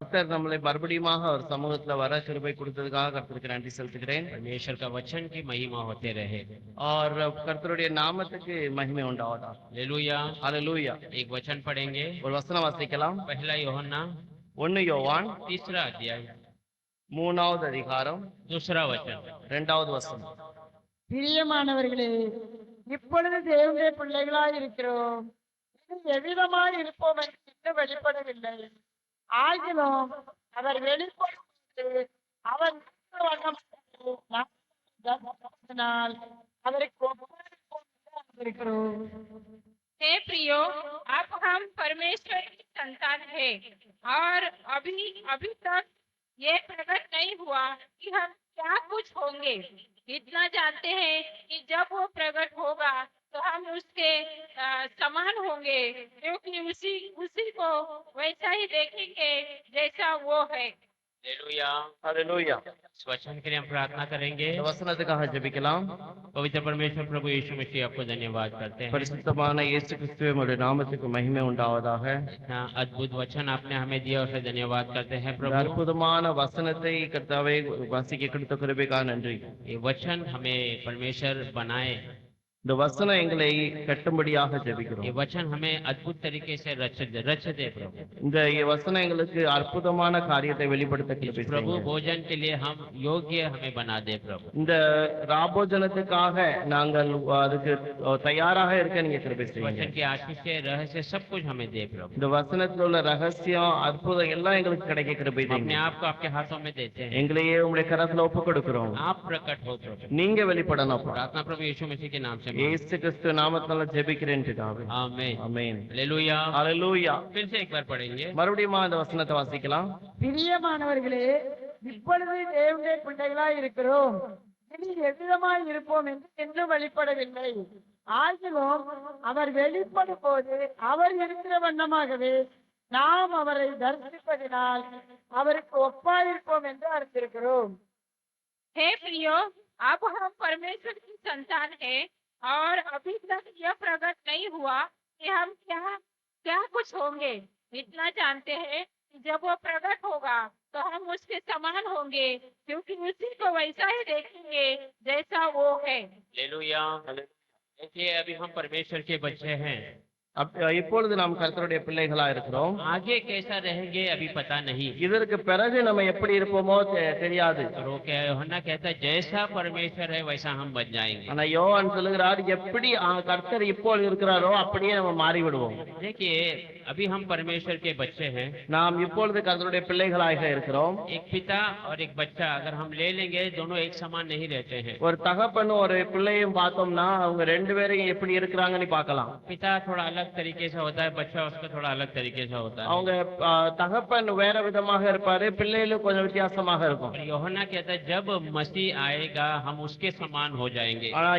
கர்த்தர் நம்மளை மறுபடியுமாக ஒரு சமூகத்துல வர கிருபை கொடுத்ததுக்காக கர்த்தருக்கு நன்றி செலுத்துகிறேன். परमेश्वर का वचन की महिमा होते रहे। और கர்த்தருடைய நாமத்துக்கு மகிமை உண்டாவதா. हालेलुया। ஹalleluya. एक वचन पढ़ेंगे, ஒரு வசனம் வாசிக்கலாம். पहला यूहन्ना 1 யோவான் तीसरा अध्याय 3வது அதிகாரம் दूसरा वचन। 2வது வசனம். பிரியமானவர்களே, இப்பொழுது தேவனுடைய பிள்ளைகளாய் இருக்கிறோம். இனி எவ்விதமாய் இருப்போம் என்று இன்னும் வெளிப்படவில்லை. ஆகிலும் அவர் வெளிப்படும்போது அவர் இருக்கிற வண்ணமாகவே நாம் அவருக்கு ஒப்பாயிருப்போம் என்று அறிந்திருக்கிறோம். हे प्रियो, अब हम परमेश्वर की संतान हैं और अभी तक ये प्रकट नहीं हुआ कि हम क्या कुछ होंगे। इतना जानते हैं कि जब वो प्रकट होगा तो हम उसके समान होंगे, क्योंकि उसी को वैसा ही देखेंगे जैसा वो है। हालेलुया। ஹalleluya. इस वचन के लिए हम प्रार्थना करेंगे। இந்த வசனத்துக்காக ஜெபிக்கலாம். पवित्र परमेश्वर प्रभु यीशु मसीह आपको धन्यवाद करते हैं। பரிசுத்தமான இயேசு கிறிஸ்துவின் நாமத்துக்கு மகிமை உண்டாவதாக. इतना अद्भुत वचन आपने हमें दिया, उसे धन्यवाद करते हैं இந்த प्रभु। அற்புதமான வசனத்தை கர்த்தாவே வாசிக்க கொடுத்த கிருபைக்காக நன்றி. ये वचन हमें परमेश्वर बनाए, இந்த வசனம் எங்களை கட்டும்படியாக ये ஜெபிக்கிறோம். वचन हमें अद्भुत तरीके से रच दे प्रभु। இந்த வசனம் எங்களுக்கு அற்புதமான காரியத்தை வெளிப்படுத்த கிருபை प्रभु செய்யுங்க. भोजन के लिए हम योग्य हमें बना दे प्रभु। இந்த ராபோஜனத்துக்காக நாங்கள் அதுக்கு தயாராக இருக்க நீங்க கிருபை इस செய்யுங்க. वचन की आशीष से रहस्य सब कुछ हमें दे प्रभु। இந்த வசனத்துல உள்ள ரகசியம் அற்புதம் எல்லாம் எங்களுக்கு கிடைக்க கிருபை हम अपने செய்யுங்க. आप को आपके हाथों में देते हैं, எங்களையே உங்களுடைய கரத்துல ஒப்பு கொடுக்கிறோம். आप प्रकट हो प्रभु। நீங்க வெளிப்படணும். प्रार्थना प्रभु यीशु मसीह के नाम से இயேசு கிறிஸ்து நாமத்தால ஜெபிக்கிறேன் பிதாவே. आमीन। ஆமென். हालेलुया। ஹalleluya. फिर से एक बार पढ़ेंगे। மறுபடியும் இந்த வசனத்தை வாசிக்கலாம். பிரியமானவர்களே, இப்பொழுது தேவனுடைய பிள்ளைகளாய் இருக்கிறோம். இனி எவ்விதமாய் இருப்போம் என்று இன்னும் வெளிப்படவில்லை. ஆகிலும் அவர் வெளிப்படும் போது அவர் இருக்கிற வண்ணமாகவே நாம் அவரை தரிசிப்பதினால் அவருக்கு ஒப்பாயிருப்போம் என்று அறிந்திருக்கிறோம். हे प्रियो, अब हम परमेश्वर की संतान हैं और अभी तक यह प्रकट नहीं हुआ कि हम क्या कुछ होंगे। इतना जानते हैं कि जब वो प्रकट होगा तो हम उसके समान होंगे, क्योंकि उसी को वैसा ही देखेंगे जैसा वो है। हालेलुया। देखिए, अभी हम परमेश्वर के बच्चे हैं, இப்பொழுது நாம் கர்த்தருடைய பிள்ளைகளா இருக்கிறோம். आगे कैसा रहेंगे अभी पता नहीं। இதற்கு பிறகு நம்ம எப்படி இருப்போமோ தெரியாது. यूहन्ना कहता है जैसा परमेश्वर है वैसा हम बन जाएंगे। ஆனா யோவான் சொல்லுகிறார் எப்படி கர்த்தர் இப்போது இருக்கிறாரோ அப்படியே நம்ம மாறி விடுவோம். देखिए, अभी हम परमेश्वर के बच्चे हैं, நாம் இப்பொழுது கர்த்தருடைய பிள்ளைகளாக இருக்கிறோம். एक पिता और एक बच्चा अगर हम ले लेंगे, दोनों एक समान नहीं रहते हैं। ஒரு தகப்பனும் ஒரு பிள்ளையும் பார்த்தோம்னா அவங்க ரெண்டு பேரும் எப்படி இருக்கிறாங்கன்னு பார்க்கலாம். पिता थोड़ा अलग तरीके से होता है, बच्चा उसका थोड़ा अलग तरीके से होता है। அவங்க தகப்பன் வேற விதமாக இருப்பாரு, பிள்ளைகளும் கொஞ்சம் வித்தியாசமாக இருக்கும். और यूहन्ना कहता है जब मसीह आएगा हम उसके समान हो जाएंगे। ஆனா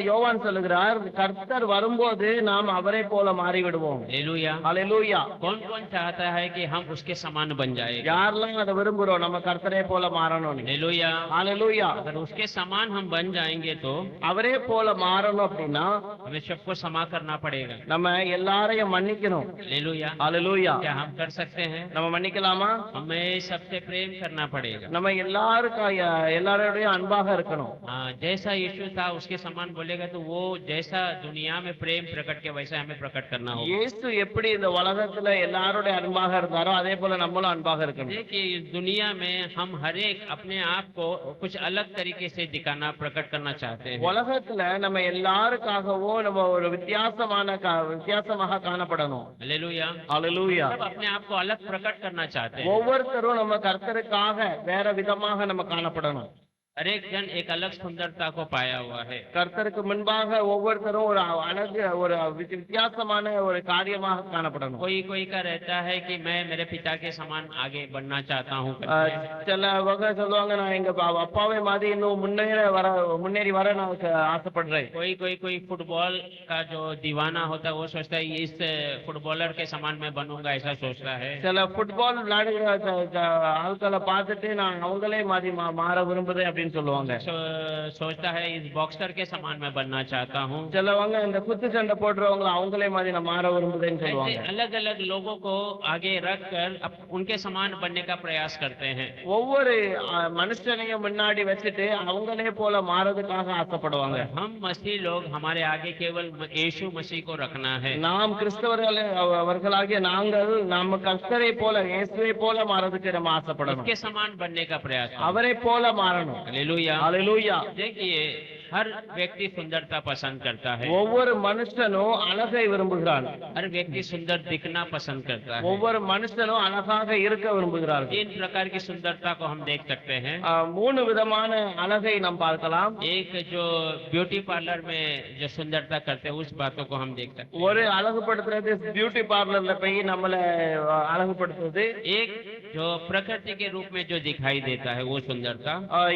யோவான் சொல்லுகிறார் கர்த்தர் வரும்போது நாம் அவரை போல மாறி விடுவோம். हालेलुया। ஹalleluya. कौन कौन चाहता है कि हम उसके समान बन जाए? யாரெல்லாம் அதை விரும்புறோம் நம்ம கர்த்தரை போல மாறணும். हालेलुया। ஹalleluya. अगर उसके समान हम बन जाएंगे तो அவரே போல மாறணும் அப்படின்னா हमें सबको क्षमा करना पड़ेगा। நம்ம எல்லாரையும் மன்னிக்கணும். हालेलुया। ஹalleluya. क्या हम कर सकते हैं? நம்ம மன்னிக்கலாமா? हमें सबसे प्रेम करना पड़ेगा। நம்ம எல்லாரோடைய அன்பாக இருக்கணும். हाँ, जैसा यीशु था उसके समान बोलेगा तो वो जैसा दुनिया में प्रेम प्रकट के वैसा हमें प्रकट करना होगा। இயேசு எப்படி இந்த உலகத்துல எல்லாரோடைய அன்பாக இருந்தாரோ அதே போல நம்மளும் அன்பாக இருக்கணும். देखिए, इस दुनिया में हम हर एक अपने आप को कुछ अलग तरीके से दिखाना प्रकट करना चाहते हैं। உலகத்துல நம்ம எல்லாருக்காகவும் நம்ம ஒரு வித்தியாசமாக காணப்படணும். हालेलुया। ஹalleluya. सब अपने आप को अलग प्रकट करना चाहते हैं। ஒவ்வொருத்தரும் நம்ம கர்த்தருக்காக வேற விதமாக நம்ம காணப்படணும். हर एक जन एक अलग सुंदरता को पाया हुआ है। கர்த்தருக்கு முன்பாக ஒவ்வொருத்தரும் ஒரு அழகு ஒரு வித்தியாசமான ஒரு காரியமாக காணப்படணும். कोई का रहता है कि मैं मेरे पिता के समान आगे बढ़ना चाहता हूँ। சில வகை சொல்லுவாங்க நான் எங்க அப்பாவை மாதிரி இன்னும் முன்னேறி வர நான் ஆசைப்படுறேன். कोई फुटबॉल का जो दीवाना होता है वो सोचता है इस फुटबॉलर के समान मैं बनूंगा, ऐसा सोचता है। சில ஃபுட்பால் விளையாடுகிற ஆட்களை பார்த்துட்டு நான் அவங்களே மாதிரி மாற விரும்புறேன் அப்படின்னு சொல்லுவாங்க. सोचता है इस बॉक्सर के समान मैं बनना चाहता हूँ। சிலவங்க இந்த குத்து சண்டை போடுறவங்க அவங்களே மாதிரி நான் மாற விரும்புதேன்னு சொல்லுவாங்க. अलग अलग लोगों को आगे रख कर उनके समान बनने का प्रयास करते हैं। ஒவ்வொரு மனுஷனையும் முன்னாடி வச்சுட்டு அவங்களே போல மாறதுக்காக ஆசைப்படுவாங்க. हम मसीह लोग हमारे आगे केवल यीशु मसीह को रखना है। நாம் கிறிஸ்தவர்கள் அவர்களாகிய நாங்கள் நம்ம கர்த்தரை போல இயேசுவை போல மாறதுக்கு நம்ம ஆசைப்படணும். उसके समान बनने का प्रयास करें। அவரை போல மாறணும். Hallelujah hallelujah. देखिए हर व्यक्ति सुंदरता पसंद करता है। ஒவ்வொரு மனுஷனும் அழகை விரும்புகிறான். हर व्यक्ति सुंदर दिखना पसंद करता है। ஒவ்வொரு மனுஷனும் அழகாக இருக்க விரும்புகிறார்கள். तीन प्रकार की सुंदरता को हम देख सकते हैं। மூணு விதமான அழகை நாம் பார்க்கலாம். एक जो ब्यूटी पार्लर में जो सुंदरता करते हैं उस बातों को हम देख सकते हैं। ஒரு அழகுபடுத்துறது பியூட்டி பார்லர்ல போய் நம்மள அழகுபடுத்துறது. एक जो प्रकृति के रूप में जो दिखाई देता है वो सुंदरता।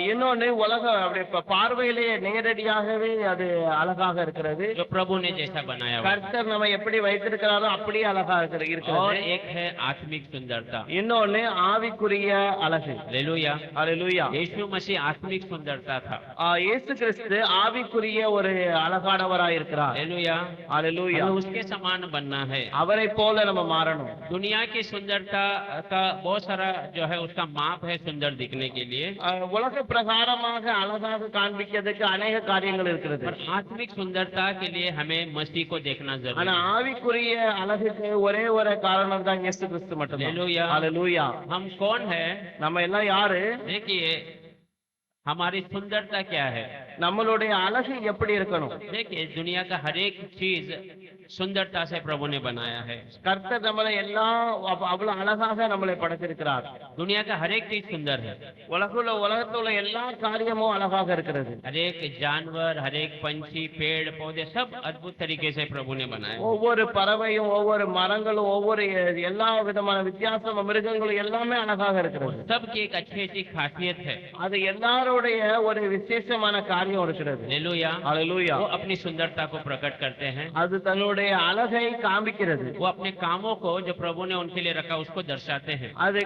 இன்னொன்னு உலக அப்படியே பார்வையிலேயே நேரடியாகவே அது அழகாக இருக்கிறது. जो प्रभु ने जैसा बनाया हुआ है। கர்த்தர் நம்ம எப்படி வைத்திருக்கிறாரோ அப்படியே அழகாக और இருக்கிறது. एक है आत्मिक सुंदरता। இன்னொன்னு ஆவிக்குரிய அழகு. हालेलुया। ஹalleluya. यीशु मसीह आत्मिक सुंदरता था। இயேசு கிறிஸ்து ஆவிக்குரிய ஒரு அழகானவராய் இருக்கிறார். हालेलुया। ஹalleluya. हमें उसके समान बनना है। அவரை போல நம்ம மாறணும். दुनिया की सुंदरता का बहुत सारा जो है उसका माप है सुंदर दिखने के लिए। உலக பிரகாரமாக அழகாக காண்பிக்கிறதுக்கு அநேக காரியங்கள் இருக்கிறது. पर आत्मिक सुंदरता के लिए हमें मसीह को देखना जरूरी ஆனா है। ஆவிக்குரிய அழகுக்கு ஒரே ஒரு காரணம் தான் இயேசு கிறிஸ்து மட்டும்தான். हालेलुया। ஹalleluya. हम कौन है? நம்ம எல்லாம் யாரு? देखिए हमारी सुंदरता क्या है। நம்மளுடைய அழகு எப்படி இருக்கணும்? देखिए दुनिया का हर एक चीज सुंदरता से प्रभु ने बनाया है। கர்த்தர் நம்மளை எல்லாம் அவ்வளவு அழகாக நம்மளை படைத்திருக்கிறார். दुनिया का हर एक चीज सुंदर है। உலகத்துல உள்ள எல்லா காரியமும் அழகாக இருக்கிறது. हर एक जानवर, हर एक पंछी, पेड़ पौधे सब अद्भुत तरीके से प्रभु ने बनाया। ஒவ்வொரு பறவையும் ஒவ்வொரு மரங்களும் ஒவ்வொரு எல்லா விதமான வித்தியாச மிருகங்களும் எல்லாமே அழகாக இருக்கிறது. सबकी एक अच्छी अच्छी खासियत है। அது எல்லாருடைய ஒரு விசேஷமான காரியம் இருக்கிறது. हालेलुया। ஹalleluya. वो अपनी सुंदरता को प्रकट करते हैं। அது தன்னுடைய அழகை காண்பிக்கிறது. वो अपने कामों को जो प्रभु ने उनके लिए रखा उसको दर्शाते हैं। அது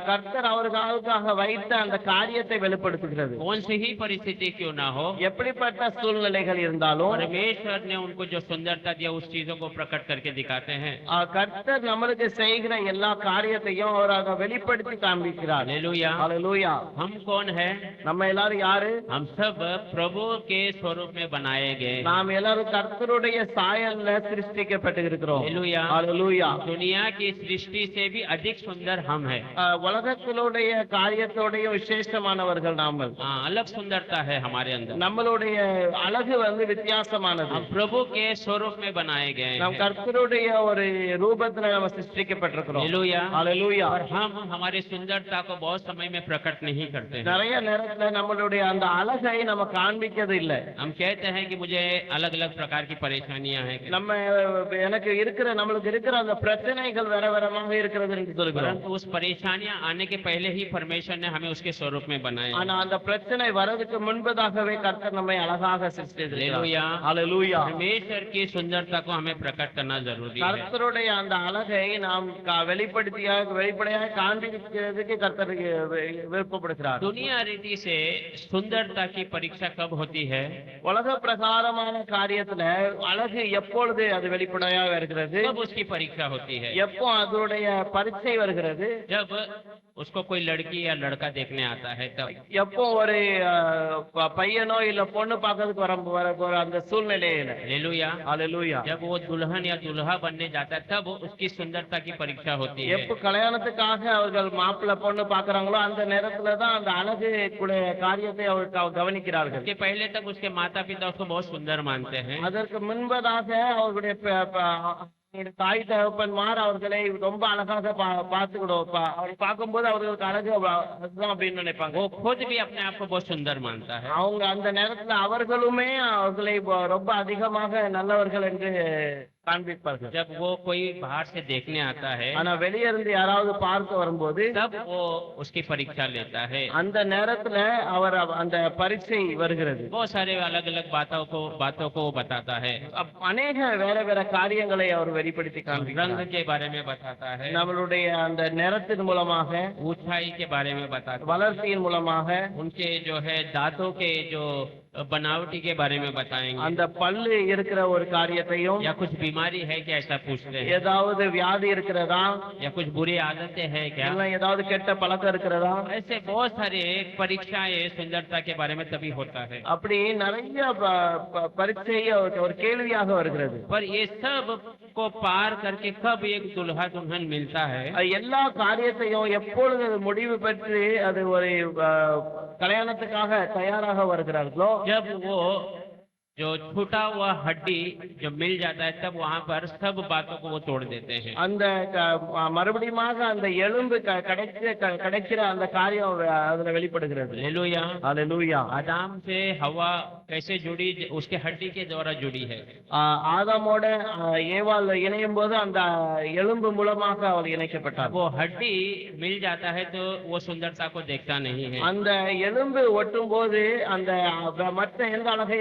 கர்த்தர் அவர்களுக்காக வைத்த அந்த காரியத்தை வெளிப்படுத்துகிறது. कौन सी ही परिस्थिति क्यों ना हो, எப்படிப்பட்ட சூழ்நிலைகள் இருந்தாலும் परमेश्वर ने उनको जो सुंदरता दिया उस चीजों को प्रकट करके दिखाते हैं। கர்த்தர் நம்மளுக்கு செய்கிற எல்லா காரியத்தையும் அவராக வெளிப்படுத்தி காண்பிக்கிறார். हालेलुया। ஹalleluya. हम कौन है? நம்ம எல்லாரும் யாரு? हम सब प्रभु के स्वरूप में बनाए गए। நாம் எல்லாரும் கர்த்தருடைய சாயல்ல சிருஷ்டிக்கப்பட்டு இருக்கிறோம். हालेलुया। ஹalleluya. दुनिया की सृष्टि से भी अधिक सुंदर हम हैं। உலகத்தினுடைய காரியத்தோடைய விசேஷமானவர்கள் நாமல். अलग सुंदरता है हमारे अंदर। நம்மளுடைய அழகு வித்தியாசமானது. हम प्रभु के स्वरूप में बनाए गए நாம் हैं। கர்த்தருடைய ஒரு ரூபத்துல நம்ம சிருஷ்டிக்கப்பட்டிருக்கிறோம். हालेलुया। ஹalleluya. और हम हमारी सुंदरता को बहुत समय में प्रकट नहीं करते हैं। நிறைய நேரத்துல நம்மளுடைய அந்த அழகை நம்ம காண்பிக்கிறது இல்ல. हम कहते हैं कि मुझे अलग अलग प्रकार की परेशानियां हैं, நம்ம எனக்கு இருக்கிற நம்மளுக்கு இருக்கிற அந்த பிரச்சனைகள் வேற வேறமாக இருக்கிறது என்று சொல்கிறோம். परंतु उस परेशानियां आने के पहले ही परमेश्वर ने हमें उसके स्वरूप में बनाया। ஆனா அந்த பிரச்சனை வரதுக்கு முன்பதாகவே கர்த்தர் நம்மை அழகாக சிருஷ்டித்திருக்கிறார். हालेलुया। ஹalleluya. परमेश्वर की सुंदरता को हमें प्रकट करना जरूरी है। கர்த்தருடைய அந்த அழகை நாம் வெளிப்படையாக காண்பிக்கிறதுக்கு கர்த்தர் விருப்பப்படுகிறார். दुनिया रीति से सुंदरता की परीक्षा कब होती है? உலக பிரகாரமான காரியத்துல அழகு எப்பொழுது அது வெளிப்படையாக இருக்கிறது? कब उसकी परीक्षा होती है? எப்போ அதனுடைய பரீட்சை வருகிறது? जब उसको कोई लड़की या लड़का देखने आता है तब। எப்போ ஒரு பையனோ இல்ல பொண்ணு பார்க்கறதுக்கு வர அந்த சூழ்நிலையில. हालेलुया। ஹalleluya. जब वो दुल्हन या दुल्हा बनने जाता है तब उसकी सुंदरता की परीक्षा होती है। எப்போ கல்யாணத்துக்காக அவர்கள் மாப்பிள்ளை பொண்ணு பாக்குறாங்களோ அந்த நேரத்துல தான் அந்த அழகு காரியத்தை அவர்கள் கவனிக்கிறார்கள். उसके पहले तक उसके माता पिता उसको बहुत सुंदर मानते हैं। அதற்கு முன்பதாக அவர்களுடைய தாய் தகப்பன்மார் அவர்களை ரொம்ப அழகாக பார்த்துக்கிடும். அவர் பார்க்கும்போது அவர்களுக்கு அழகு அதுதான் அப்படின்னு நினைப்பாங்க. वो खुद भी अपने आप को बहुत सुंदर मानता है। அவங்க அந்த நேரத்துல அவர்களுமே அவர்களை ரொம்ப அதிகமாக நல்லவர்கள் என்று காண்பிப்பார்கள். जब वो कोई बाहर से देखने आता है ஆனா வெளியே இருந்து யாராவது பார்க்க வரும்போது तब वो उसकी परीक्षा लेता है। அந்த நேரத்துல அவர் அந்த பரீட்சை வருகிறது. बहुत सारे अलग अलग बातों को वो बताता है। அநேக வேற வேற காரியங்களை அவர் வெளிப்படுத்தி காண்பிக்கிறார். रंग के बारे में बताता है, நம்மளுடைய அந்த நிறத்தின் மூலமாக, ऊंचाई के बारे में बताता है, வளர்ச்சியின் மூலமாக, उनके जो है दांतों के जो बनावटी के बारे में बताएंगे, அந்த பல்லு இருக்கிற ஒரு காரியத்தையும், या कुछ बीमारी है क्या ऐसा पूछते हैं, ஏதாவது வியாதி இருக்கிறதா, या कुछ बुरी आदतें हैं क्या, இல்ல ஏதாவது கெட்ட பழக்கம் இருக்கிறதா, ऐसे बहुत सारे परीक्षाएं सुंदरता के बारे में तभी होता है। அப்படி நிறைய பரீட்சை ஒரு கேள்வியாக வருகிறது. पर ये सब को पार करके कब एक दुल्हा दुल्हन मिलता है, எல்லா காரியத்தையும் எப்பொழுது அது முடிவு பெற்று அது ஒரு கல்யாணத்துக்காக தயாராக வருகிறார்களோ, जब वो जो छूटा हुआ हड्डी जब मिल जाता है तब वहाँ पर सब बातों को वो तोड़ देते हैं। அந்த மறுபடியும் அந்த எலும்பு கிடைக்கிற அந்த காரியம் அதுல வெளிப்படுகிறது. हालेलुया। ஹல்லேலூயா. आदम से हवा कैसे जुड़ी, उसके हड्डी के द्वारा जुड़ी है। ஆதாமோட ஏவாள் இணையும் போது அந்த எலும்பு மூலமாக அவர் இணைக்கப்பட்டார். वो हड्डी मिल जाता है तो वो सुंदरता को देखता नहीं है। அந்த எலும்பு ஒட்டும் போது அந்த மற்ற எந்த அழகை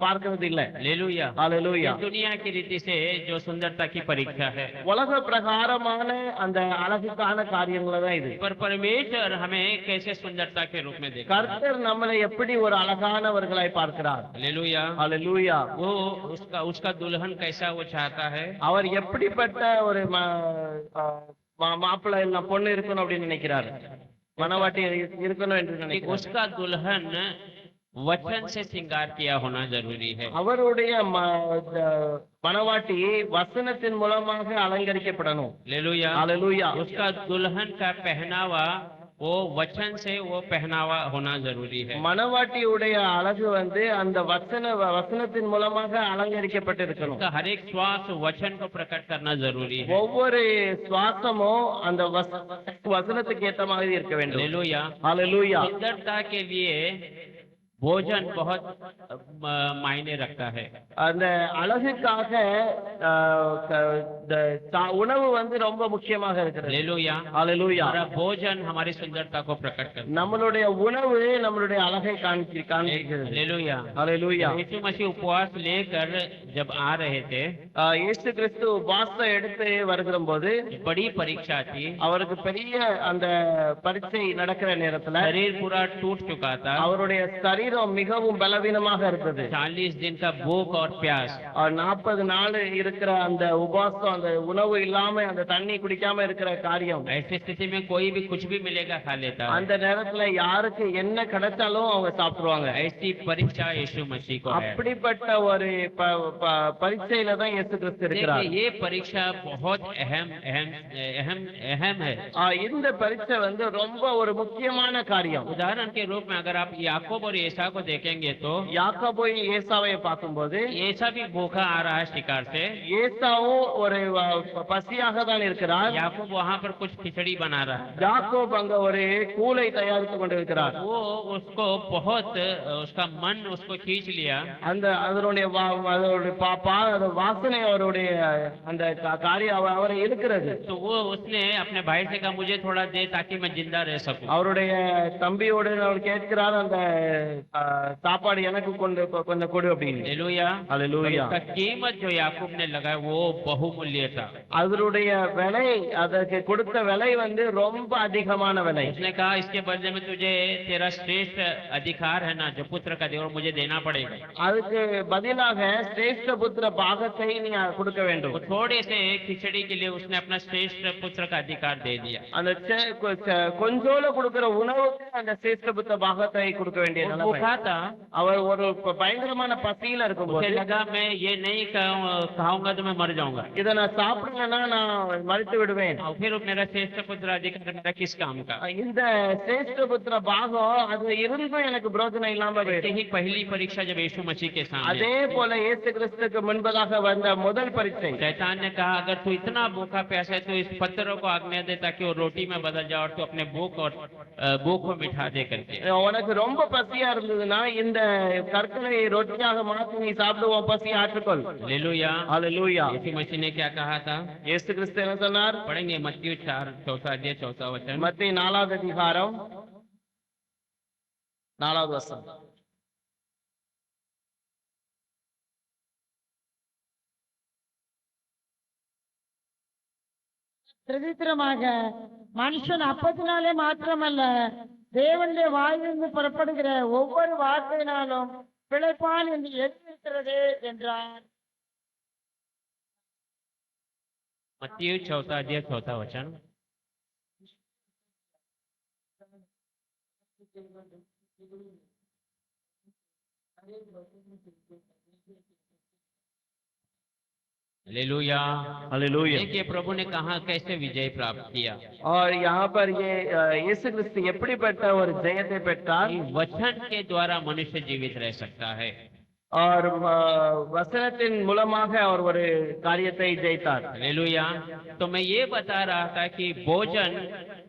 பார்க்கிறது இல்லை. हालेलुया। ஹல்லேலூயா. दुनिया की रीति से जो सुंदरता की परीक्षा है, உலக பிரகாரமான அந்த அழகுக்கான காரியங்களை தான் இது. पर परमेश्वर हमें कैसे सुंदरता के रूप में देखता है। கர்த்தர் நம்மளை எப்படி ஒரு அழகானவர்களாய் பார்க்கிறார். हालेलुया। ஹல்லேலூயா. वो उसका दुल्हन कैसा वो चाहता है, அவர் எப்படிப்பட்ட ஒரு மாப்பிள்ளை இல்ல பொண்ணு இருக்கணும் அப்படின்னு நினைக்கிறாரு, மனவாட்டி இருக்கணும் என்று कि நினைக்கிறார். उसका दुल्हन वचन से श्रृंगार किया होना जरूरी है। அவருடைய மனவாட்டி வசனத்தின் மூலமாக அலங்கரிக்கப்படணும். हालेलुया। ஹல்லேலூயா. उसका दुल्हन का पहनावा वो वचन से वो पहनावा होना जरूरी है। மனவாட்டியுடைய அழகு அந்த வசனத்தின் மூலமாக அலங்கரிக்கப்பட்டிருக்கணும். उसका हर एक श्वास वचन को प्रकट करना जरूरी है। ஒவ்வொரு சுவாசமும் அந்த வசனத்துக்கு ஏத்த மாதிரி இருக்க வேண்டும். हालेलुया। ஹல்லேலூயா. सुंदरता के लिए भोजन बहुत मायने रखता है। அந்த அழகுக்காக உணவு ரொம்ப முக்கியமாக இருக்கிறது. हालेलुया। ஹல்லேலூயா. हमारा भोजन हमारी सुंदरता को प्रकट करता है। நம்மளுடைய உணவு நம்மளுடைய அழகை காண்பிக்கிறது. हालेलुया। ஹல்லேலூயா. यीशु मसीह उपवास लेकर जब आ रहे थे, இயேசு கிறிஸ்து உபவாசம் எடுத்து வருகிற போது बड़ी परीक्षा थी, அவருக்கு பெரிய அந்த பரீட்சை நடக்கிற நேரத்துல शरीर पूरा टूट चुका था, அவருடைய சரீரம் மிகவும் பலவீனமாக இருந்தது. 40 दिन का भूख और प्यास, 40 நாள் இருக்கிற அந்த உபவாசம், அந்த உணவு இல்லாம அந்த தண்ணி குடிக்காம இருக்கிற காரியம், ऐसी स्थिति में कोई भी कुछ भी मिलेगा खा लेता है। அந்த நேரத்துல யாருக்கு என்ன கிடைச்சாலும் அவங்க சாப்பிடுவாங்க. ऐसी परीक्षा यीशु मसीह को है। அப்படிப்பட்ட ஒரு பரீட்சையில தான் இயேசு கிறிஸ்து இருக்கிறார். देखिए, ये परीक्षा बहुत अहम है। இந்த பரீட்சை ரொம்ப ஒரு முக்கியமான காரியம். उदाहरण के रूप में अगर आप याकूब और एसा को देखेंगे तो யாக்கோபை ஏசாவை பார்க்கும்போது एसा भी भूखा आ रहा है शिकार से, ஏசாவும் ஒரு பசியாக தான் இருக்கிறார். याकूब वहाँ पर कुछ खिचड़ी बना रहा है। யாக்கோப் அங்க ஒரு கூலை தயாரித்து கொண்டிருக்கிறார். वो उसको बहुत उसका मन उसको खींच लिया, அதனுடைய வாசனை அவருடைய அந்த காரியம் அவரை இருக்கிறது. तो वो उसने अपने भाई से कहा मुझे थोड़ा दे ताकि मैं जिंदा रह सकूं। அவருடைய தம்பியோடு அவர் கேட்கிறார், அந்த சாப்பாடு எனக்கு கொஞ்சம் கொடு அப்படின்னு. हालेलुया। ஹல்லேலூயா. उसका कीमत जो याकूब ने लगाया वो बहुमूल्य था। அதனுடைய விலை, அதற்கு கொடுத்த விலை ரொம்ப அதிகமான விலை. उसने कहा इसके बदले में तुझे तेरा श्रेष्ठ अधिकार है ना, जो पुत्र का अधिकार मुझे देना पड़ेगा। அதுக்கு பதிலாக சிரேஷ்ட புத்திர பாகத்தை நீ கொடுக்க வேண்டும். वो थोड़े से खिचड़ी के लिए उसने अपना श्रेष्ठ पुत्र का अधिकार दे दिया। அந்த கொஞ்சோல கொடுக்கிற உணவுக்கு அந்த சிரேஷ்ட புத்திர பாகத்தை கொடுக்க வேண்டிய நிலைமை. भूखा था, அவர் ஒரு பயங்கரமான பசியில उसे இருக்கும்போது लगा मैं ये नहीं खाऊंगा तो मैं मर जाऊंगा, இதை நான் சாப்பிடலன்னா நான் மறித்து விடுவேன். और फिर मेरा श्रेष्ठ पुत्र अधिकार मेरा किस काम का। இந்த சிரேஷ்ட புத்திர பாகம் அது இருந்தும் எனக்கு பிரயோஜனம் இல்லாம ऐसे போயிடுச்சு. ही पहली परीक्षा जब यीशु मसीह के सामने, அதே போல இயேசு கிறிஸ்துக்கு முன்பதாக வந்த முதல் பரீட்சை, शैतान ने कहा अगर तू इतना भूखा प्यासा है तो इस पत्थरों को आज्ञा दे ताकि वो रोटी में बदल जाए और तू अपने भूख को मिठा दे करके। உனக்கு ரொம்ப பசியா இருந்ததுன்னா இந்த கற்களை ரொட்டியாக மாற்றி நீ சாப்பிடுவோம், பசி ஆற்றுக்கொள். हालेलुया। ஹalleluya. यीशु मसीह ने क्या कहा था? இயேசு கிறிஸ்து என்ன சொன்னார்? पढ़ेंगे मत्ती 4 चौथा अध्याय 4वां वचन। மத்தேயு 4வது அதிகாரம் 4வது வசனம். பிரதித்திரமாக மனுஷன் அப்பத்தினாலே மாத்திரமல்ல, தேவனுடைய வாயிலிருந்து புறப்படுகிற ஒவ்வொரு வார்த்தையினாலும் பிழைப்பான் என்று எழுதியிருக்கிறது என்றார். मत्ती 4 अध्याय 4वां वचन। हालेलुया। ஹalleluya. देखिए प्रभु ने कहा कैसे विजय प्राप्त किया। और यहाँ पर ये இயேசு கிறிஸ்து எப்படிப்பட்ட ஒரு ஜெயத்தை பெற்றார்? कि वचन के द्वारा मनुष्य जीवित रह सकता है। और வசனத்தின் மூலமாக அவர் ஒரு காரியத்தை ஜெயித்தார். हालेलुया। तो मैं ये बता रहा था कि भोजन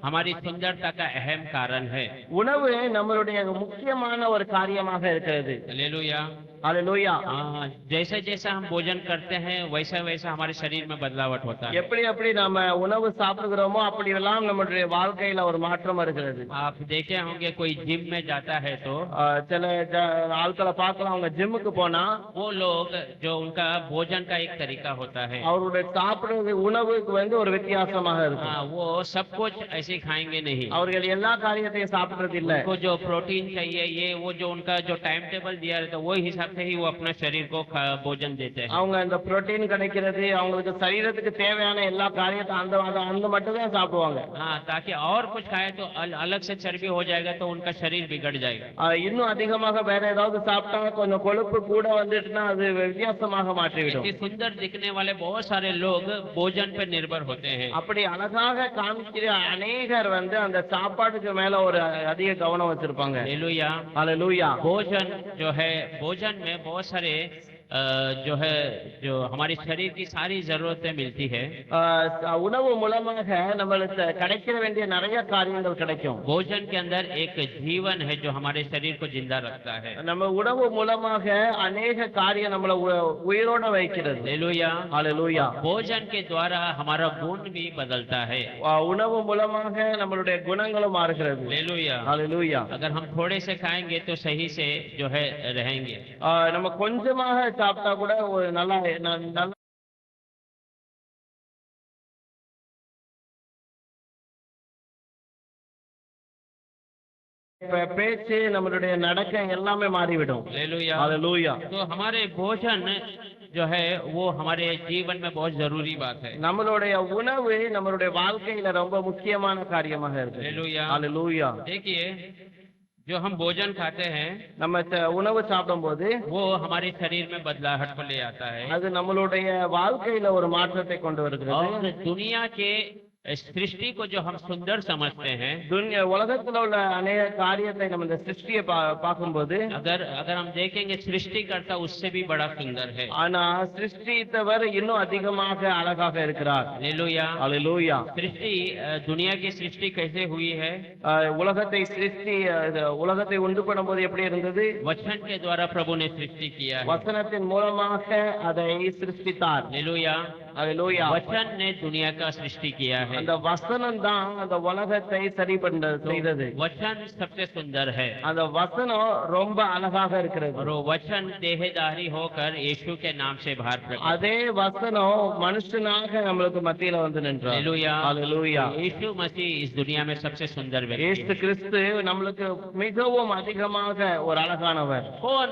हमारी सुंदरता का अहम कारण है। உணவு நம்மளுடைய முக்கியமான ஒரு காரியமாக இருக்கிறது. हालेलुया। ஹalleluya. हाँ, जैसे जैसा हम भोजन करते हैं वैसा वैसा हमारे शरीर में बदलावट होता है। எப்படி எப்படி நம்ம உணவு சாப்பிடுகிறோமோ அப்படியெல்லாம் நம்மளுடைய வாழ்க்கையில ஒரு மாற்றம் வருகிறது. आप देखे होंगे कोई जिम में जाता है तो சில ஆட்களை பார்க்கலாம், அவங்க ஜிம்முக்கு போனா वो लोग जो उनका भोजन का एक तरीका होता है, அவருடைய சாப்பிடுறது உணவுக்கு வந்து ஒரு வித்தியாசமாக இருக்கும். हाँ, वो सब कुछ ऐसे खाएंगे नहीं। அவர்கள் எல்லா காரியத்தையும் சாப்பிடுறது இல்ல. उनको जो प्रोटीन चाहिए ये वो जो उनका जो टाइम टेबल दिया रहता है वो हिसाब से ही वो अपना शरीर को भोजन देते हैं। அவங்க அந்த புரோட்டீன் கிடைக்கிறது, அவங்களுக்கு சரீரத்துக்கு தேவையான எல்லா காரியத்தையும் அந்த மட்டும் தான் சாப்பிடுவாங்க. हाँ, ताकि और कुछ खाए तो अलग से चर्बी हो जाएगा तो उनका शरीर बिगड़ जाएगा। இன்னும் அதிகமாக வேற ஏதாவது சாப்பிட்டா கொஞ்சம் கொழுப்பு கூட வந்துட்டுனா அது வித்தியாசமாக மாற்றிவிடும். ऐसे सुंदर दिखने वाले बहुत सारे लोग भोजन पर निर्भर होते हैं। அப்படி அழகாக காமிக்கிற அநேகர் வந்து அந்த சாப்பாட்டுக்கு மேல ஒரு அதிக கவனம் வச்சிருப்பாங்க. हालेलुया। ஹalleluya. भोजन जो है, भोजन में बहुत सारे जो है जो हमारे शरीर की सारी जरूरतें मिलती है। உணவு மூலமாக நம்மளுக்கு கிடைக்க வேண்டிய நிறைய காரியங்கள் கிடைக்கும். भोजन के अंदर एक जीवन है जो हमारे शरीर को जिंदा रखता है। நம்ம உணவு மூலமாக अनेक காரியம் நம்மள உயிரோட வைக்கிறது. हालेलुया। ஹalleluya. भोजन के द्वारा हमारा गुण भी बदलता है। உணவு மூலமாக நம்மளுடைய குணங்களும் மாறுகிறது. हालेलुया। ஹalleluya. अगर हम थोड़े से खाएंगे तो सही से जो है रहेंगे। நம்ம கொஞ்சமாக சாப்பிட்டா கூட ஒரு நல்ல பேச்சு, நம்மளுடைய நடக்கை எல்லாமே மாறிவிடும். हालेलुया। ஹalleluya. तो हमारे भोजन जो है वो हमारे जीवन में बहुत जरूरी बात है। நம்மளுடைய உணவு நம்மளுடைய வாழ்க்கையில ரொம்ப முக்கியமான காரியமாக இருக்கு. हालेलुया। ஹalleluya. देखिए जो हम भोजन खाते हैं நம்ம உணவு சாப்பிடும்போது वो हमारे शरीर में बदलाहट को ले आता है அது நம்மளுடைய வாழ்க்கையில ஒரு மாற்றத்தை கொண்டு வருகிறது. और दुनिया के सृष्टि को जो हम सुंदर समझते हैं, உலகத்துல உள்ள அநேக காரியத்தை நம்ம இந்த சிருஷ்டியை பார்க்கும்போது अगर हम देखेंगे सृष्टिकर्ता उससे भी बड़ा सुंदर है। ஆனா சிருஷ்டித்தவர் இன்னும் அதிகமாக அழகாக இருக்கிறார். हालेलुया। ஹalleluya. सृष्टि दुनिया की सृष्टि कैसे हुई है? உலகத்தை உண்டு பண்ணும்போது எப்படி இருந்தது? वचन के द्वारा प्रभु ने सृष्टि किया है। வசனத்தின் மூலமாக அதை சிருஷ்டித்தார். हालेलुया। ஹalleluya. वचन ने दुनिया का सृष्टि किया है। அந்த வசனம் தான் அந்த உலகத்தை சரி செய்தது. वचन सबसे सुंदर है அந்த வசனம் ரொம்ப அழகாக இருக்கிறது. और वो वचन देहधारी होकर यीशु के नाम से बाहर प्रकट। அதே வசனம் மனுஷனாக நம்மளுக்கு மத்தியில வந்து நின்றார். हालेलुया। ஹalleluya. यीशु मसीह इस दुनिया में सबसे सुंदर व्यक्ति இயேசு है। கிறிஸ்து நம்மளுக்கு மிகவும் அதிகமாக ஒரு அழகானவர். कौन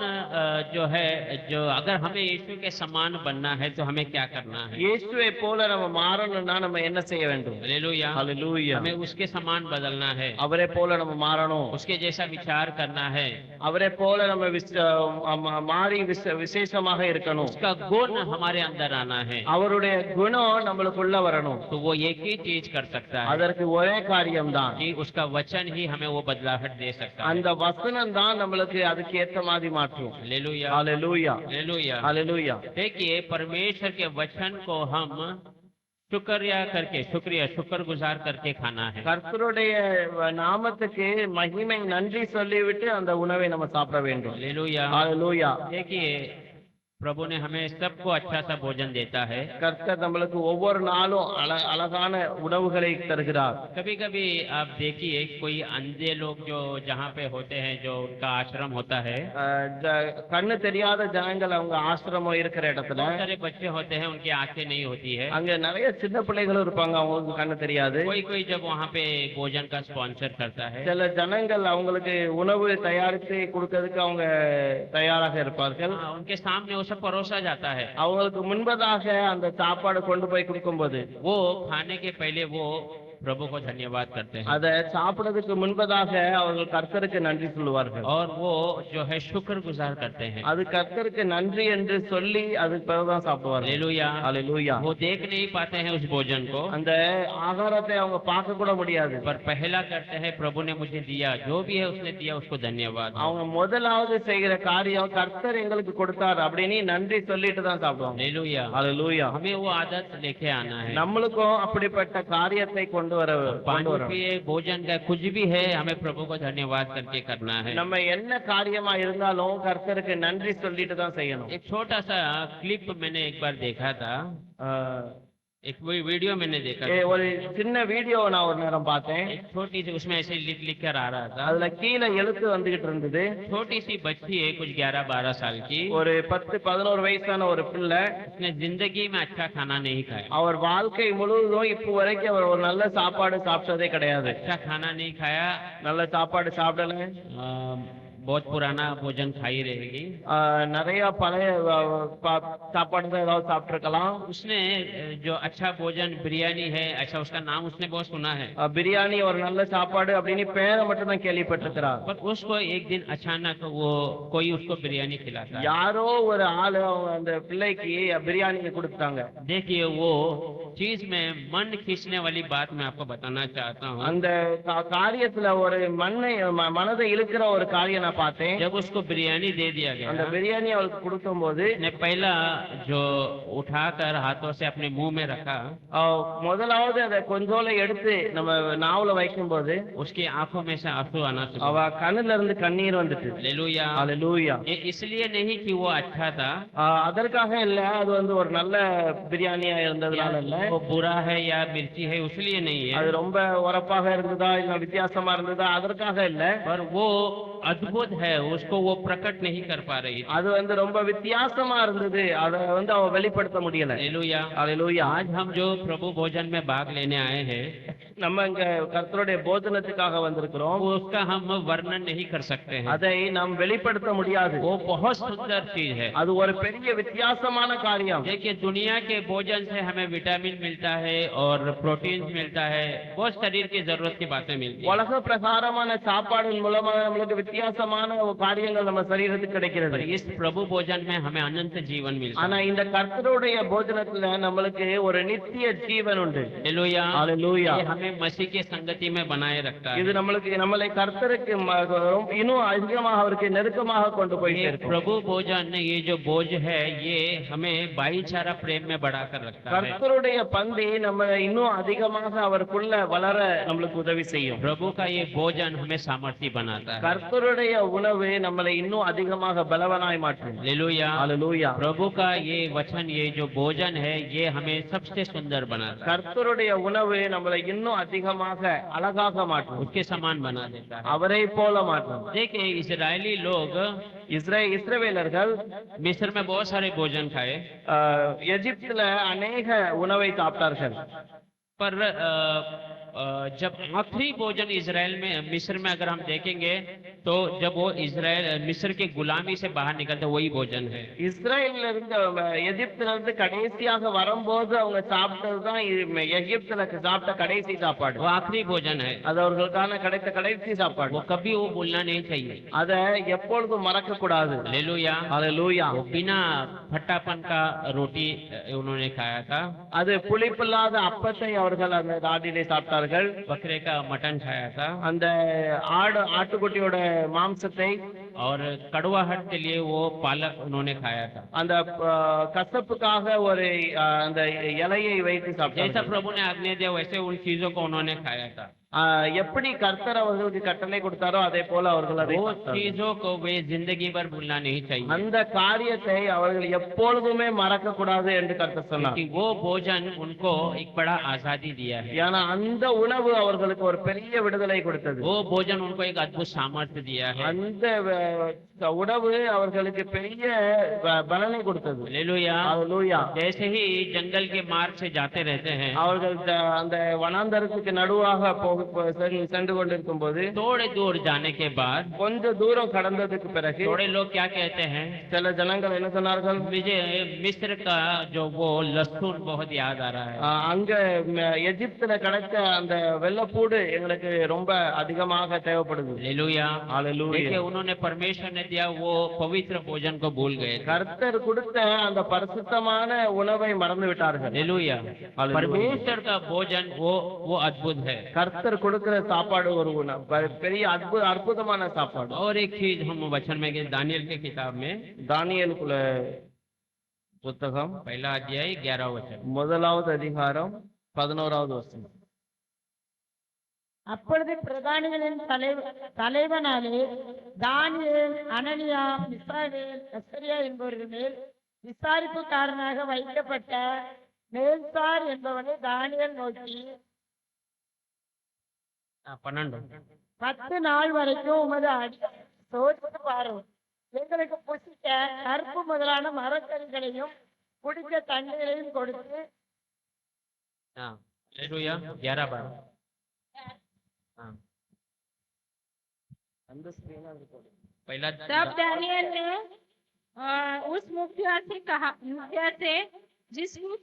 जो है जो अगर हमें यीशु के समान बनना है तो हमें क्या करना है? இயேசுவை போல நம்ம மாறணும்னா நம்ம என்ன செய்ய வேண்டும்? हालेलुया। ஹalleluya. हमें उसके समान बदलना है, அவரே போல நம்ம மாறணும். उसके जैसा विचार करना है, அவரே போல நம்ம மாறி விசேஷமாக இருக்கணும். उसका गुण हमारे अंदर आना है। அவருடைய குணம் நம்மளுக்குள்ள வரணும். तो वो एक ही चीज कर सकता है அதற்கு ஒரே காரியம் தான், कि उसका वचन ही हमें वो बदलाहट दे सकता है। அந்த வசனம் தான் நம்மளுக்கு அதுக்கு ஏத்த மாதிரி மாற்றும். हालेलुया। ஹalleluya. हालेलुया। ஹalleluya. देखिए परमेश्वर के वचन को हम शुक्रिया शुक्रगुजार करके खाना है। கர்த்தருடைய நாமத்துக்கு மகிமை நன்றி சொல்லிவிட்டு அந்த உணவை நம்ம சாப்பிட வேண்டும். हालेलुया। ஹalleluya. देखिए प्रभु ने हमें सबको अच्छा सा भोजन देता है। கர்த்தர் நம்மளுக்கு ஒவ்வொரு நாளும் அழகான உணவுகளை தருகிறார். कभी कभी आप देखिए कोई अंधे लोग जो जहाँ पे होते हैं, जो उनका आश्रम होता है, கண்ணு தெரியாத ஜனங்கள் அவங்க ஆசிரமம் இருக்கிற இடத்துல बहुत सारे बच्चे होते हैं, उनकी आंखें नहीं होती है। அங்க நிறைய சின்ன பிள்ளைகளும் இருப்பாங்க, அவங்களுக்கு கண்ணு தெரியாது. कोई कोई जब वहाँ पे भोजन का स्पॉन्सर करता है, சில ஜனங்கள் அவங்களுக்கு உணவு தயாரித்து கொடுக்கிறதுக்கு அவங்க தயாராக இருப்பார்கள். उनके सामने वो सब परोसा जाता है। அவங்களுக்கு முன்பதாக அந்த சாப்பாடு கொண்டு போய் கொடுக்கும்போது वो खाने के पहले वो प्रभु को धन्यवाद करते हैं அதை சாப்பிடுறதுக்கு முன்பதாக அவர்கள் கர்த்தருக்கு நன்றி சொல்லுவார்கள். और वो जो है शुक्रगुजार करते हैं। அது கர்த்தருக்கு நன்றி என்று சொல்லி அதுக்கு பிறகுதான் சாப்பிடுவார்கள். हालेलुया। ஹalleluya. वो देख नहीं पाते हैं उस भोजन को, அந்த ஆகாரத்தை அவங்க பார்க்க கூட முடியாது. पर पहला करते हैं प्रभु ने मुझे दिया, जो भी है उसने दिया उसको धन्यवाद। அவங்க முதலாவது செய்கிற காரியம் கர்த்தர் எங்களுக்கு கொடுத்தார் அப்படின்னு நன்றி சொல்லிட்டு தான் சாப்பிடுவாங்க. हालेलुया। ஹalleluya. हमें वो आदत लेके आना है। நம்மளுக்கும் அப்படிப்பட்ட காரியத்தை கொண்டு வர पानी पिए भोजन का कुछ भी है, हमें प्रभु को धन्यवाद करके करना है। நம்ம என்ன காரியமா இருந்தாலும் கர்த்தருக்கு நன்றி சொல்லிட்டு தான் செய்யணும். एक छोटा सा क्लिप मैंने एक बार देखा था, एक वीडियो मैंने देखा था। ஒரு சின்ன வீடியோ நான் ஒரு நேரம் பார்த்தேன். एक छोटी सी उसमें ऐसे लिख कर आ रहा था, அதுல கீழே எழுத்து வந்துகிட்டு இருந்தது. छोटी सी बच्ची है कुछ 11-12 साल की, ஒரு 10-11 வயசான ஒரு பிள்ளை. उसने जिंदगी में अच्छा खाना नहीं खाया, அவர் வாழ்க்கை முழுவதும் இப்போ வரைக்கும் அவர் ஒரு நல்ல சாப்பாடு சாப்பிட்டதே கிடையாது. अच्छा खाना नहीं खाया, நல்ல சாப்பாடு சாப்பிடல. बहुत पुराना भोजन खाई रहेगी। நிறைய பழைய சாப்பாடு தான் ஏதாவது சாப்பிட்டிருக்கலாம். उसने जो अच्छा भोजन बिरयानी है, अच्छा उसका नाम उसने बहुत सुना है, பிரியாணி ஒரு நல்ல சாப்பாடு அப்படின்னு பேரை மட்டும் தான் கேள்விப்பட்டிருக்கிறார். पर उसको एक दिन अचानक वो कोई उसको बिरयानी खिलाता है। யாரோ ஒரு ஆளு அவங்க அந்த பிள்ளைக்கு பிரியாணி கொடுத்தாங்க. देखिए वो चीज में मन खींचने वाली बात मैं आपको बताना चाहता हूँ। அந்த காரியத்துல ஒரு மனதை இழுக்கிற ஒரு காரியம் நான் பார்த்தேன். जब उसको बिरयानी दे दिया गया, அந்த பிரியாணி அவளுக்கு கொடுக்கும் போது ने पहला जो उठाकर हाथों से अपने मुंह में रखा, முதலாவது அதை கொஞ்சோல எடுத்து நம்ம நாவுல வைக்கும் போது उसकी आंखों में से आंसू आना शुरू। அவ கண்ணுல இருந்து கண்ணீர் வந்துட்டு. हालेलुया। ஹalleluya. ये इसलिए नहीं कि वो अच्छा था, அதற்காக இல்ல, அது வந்து ஒரு நல்ல பிரியாணியா இருந்ததுனால இல்ல, वो बुरा है या मिर्ची है उसलिए नहीं அது है, ரொம்ப உரப்பாக இருந்ததா இல்ல வித்தியாசமா இருந்ததா அதற்காக இல்ல, पर वो अद्भुत है, उसको वो प्रकट नहीं कर पा रही थी। அது வந்து ரொம்ப வித்தியாசமா இருந்தது, அதை வந்து அவ வெளிப்படுத்த முடியல. हालेलुया। ஹalleluya. आज हम जो प्रभु भोजन में भाग लेने आए हैं, நம்ம இங்க கர்த்தருடைய போஜனத்துக்காக வந்திருக்கிறோம். वो उसका हम वर्णन नहीं कर सकते हैं, அதை நாம் வெளிப்படுத்த முடியாது. वो बहुत सुंदर चीज है। அது ஒரு பெரிய வித்தியாசமான காரியம். देखिए दुनिया के भोजन से हमें विटामिन मिलता है और प्रोटीन मिलता है, बहुत शरीर की जरूरत की बातें मिलती है, உலக பிரகாரமான சாப்பாடு மூலமாக நம்மளுக்கு வித்தியாசமான காரியங்கள் நம்ம சரீரத்துக்கு கிடைக்கிறது. पर इस प्रभु भोजन में हमें अनंत जीवन मिलता ஆனா இந்த கர்த்தருடைய போஜனத்துல நம்மளுக்கு ஒரு நித்திய ஜீவன் உண்டு. है। हालेलुया। ஹalleluya. ये हमें मसीह की संगति में बनाए रखता இது है। நம்மளை கர்த்தருக்கு இன்னும் அதிகமாக அவருக்கு நெருக்கமாக கொண்டு போய் ये சேர்க்கும். प्रभु भोजन, ये जो भोज है, ये हमें भाईचारा प्रेम में बढ़ाकर रखता है। கர்த்தருடைய பந்தி நம்ம இன்னும் அதிகமாக அவருக்குள்ள வளர நம்மளுக்கு உதவி செய்யும். प्रभु का ये भोजन हमें सामर्थ्य बनाता है। கர்த்தருடைய உணவு நம்மளை இன்னும் அதிகமாக பலவனாய் மாற்றும். हालेलुया। ஹalleluya. प्रभु का ये वचन, ये जो भोजन है, ये हमें सबसे सुंदर बनाता है, கர்த்தருடைய உணவு நம்மளை இன்னும் அதிகமாக அழகாக மாற்றும். उसके समान बना देता है। அவரை போல மாற்றும். देखिए इजरायली लोग இஸ்ரவேலர்கள் मिस्र में बहुत सारे भोजन खाए, எகிப்துல अनेक உணவை சாப்பிட்டார்கள். पर जब आखिरी भोजन इजराइल में, मिस्र में अगर हम देखेंगे तो जब वो इजराइल मिस्र के गुलामी से बाहर निकलते, वही भोजन है। இஸ்ரேல்ல இருந்து எகிப்துல இருந்து கடைசியாக வரும்போது அவங்க சாப்பிட்டதுதான் எகிப்துல சாப்பிட்ட கடைசி சாப்பாடு. वो आखिरी भोजन है, அது அவர்களுக்கான கிடைத்த கடைசி சாப்பாடு. वो कभी वो भूलना नहीं चाहिए। அதை எப்பொழுதும் மறக்க கூடாது. हालेलुया। ஹalleluya. वो बिना खट्टापन का रोटी उन्होंने खाया था, அது புளிப்பில்லாத அப்பத்தை அவர்கள் அந்த நாட்டிலே சாப்பிட்டார்கள். बकरे का मटन खाया था, அந்த ஆட்டுக்குட்டியோட மாம்சத்தை और कड़वाहट के लिए वो पालक उन्होंने खाया था। அந்த கசப்புக்காக ஒரு அந்த இலையை வைத்து जैसा சாப்பிட்டார்கள். प्रभु ने आज्ञा दिया वैसे उन चीजों को उन्होंने खाया था। எப்படி கர்த்தர் அவர்களுக்கு கட்டளை கொடுத்தாரோ அதே போல அவர்கள் அதை वो சாப்பிட்டார்கள். चीजों को वे जिंदगी भर भूलना नहीं चाहिए, அந்த காரியத்தை அவர்கள் எப்பொழுதுமே மறக்க கூடாது என்று கர்த்தர் சொன்னார். क्योंकि वो भोजन उनको एक बड़ा आजादी दिया है। ஏன்னா அந்த உணவு அவர்களுக்கு ஒரு பெரிய விடுதலை கொடுத்தது. वो भोजन उनको एक अद्भुत सामर्थ्य दिया है। அந்த உணவு அவர்களுக்கு பெரிய பலனை கொடுத்தது. हालेलुया। ஹல்லேலூயா. जैसे ही जंगल के मार्ग से जाते रहते हैं, அவர்கள் அந்த வனாந்தரத்துக்கு நடுவாக சென்று கொண்டிருக்கும் போது थोड़े दूर जाने के बाद கொஞ்ச தூரம் கடந்ததுக்கு பிறகு थोड़े लोग क्या कहते हैं, சில ஜனங்கள் என்ன சொன்னார்கள், मुझे मिस्र का जो वो लहसुन बहुत याद आ रहा है। அங்க எகிப்துல கிடைச்ச அந்த வெள்ளப்பூடு எங்களுக்கு ரொம்ப அதிகமாக தேவைப்படுது. हालेलुया। ஹல்லேலூயா. देखिए उन्होंने परमेश्वर ने दिया वो पवित्र भोजन को भूल गए। கர்த்தர் கொடுத்த அந்த பரிசுத்தமான உணவை மறந்து விட்டார்கள். हालेलुया। हालेलुया। परमेश्वर का भोजन वो अद्भुत है। கர்த்தர் கொடுக்கிற சாப்பாடு ஒரு பெரிய அற்புதமான சாப்பாடு. और एक चीज हम वचन में दानियल के किताब में தானியேலுக்குள்ள புத்தகம் पहला अध्याय 11 वचन, 1வது அதிகாரம் 11வது வசனம். அப்பொழுது பிரதானிகளின் தலைவனாலே தானியேல், அனனியா, மிசாவேல், அசரியா என்பவர்கள் மேல் விசாரிப்புக்காரனாக வைக்கப்பட்ட மேல்சார் என்பவனை தானியேல் நோக்கி, 12 10 நாள் வரைக்கும் உமது அடி சோதித்து பாரும். எங்களுக்கு புசிக்க கருப்பு முதலான மரக்கறிகளையும் குடிக்க தண்ணீரையும் கொடுத்து हाँ, हालेलुया। 11-12 हाँ, पहला तब दानियल ने उस मुखिया से जिसमें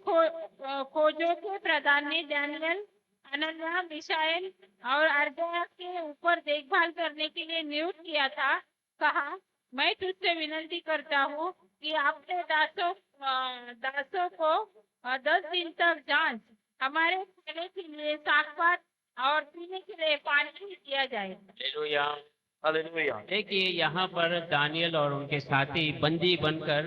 खोजों के प्रधान ने दानियल, अनन्या, मिशाएल और अर्दया के ऊपर देखभाल करने के लिए नियुक्त किया था, कहा, मैं तुझसे विनती करता हूँ कि अपने दासों को 10 दिन तक जांच, हमारे खाने के लिए साग-पात और पीने के लिए पानी दिया जाए। हालेलुया। ஹல்லேலூயா. देखिए यहाँ पर दानियल और उनके साथी बंदी बनकर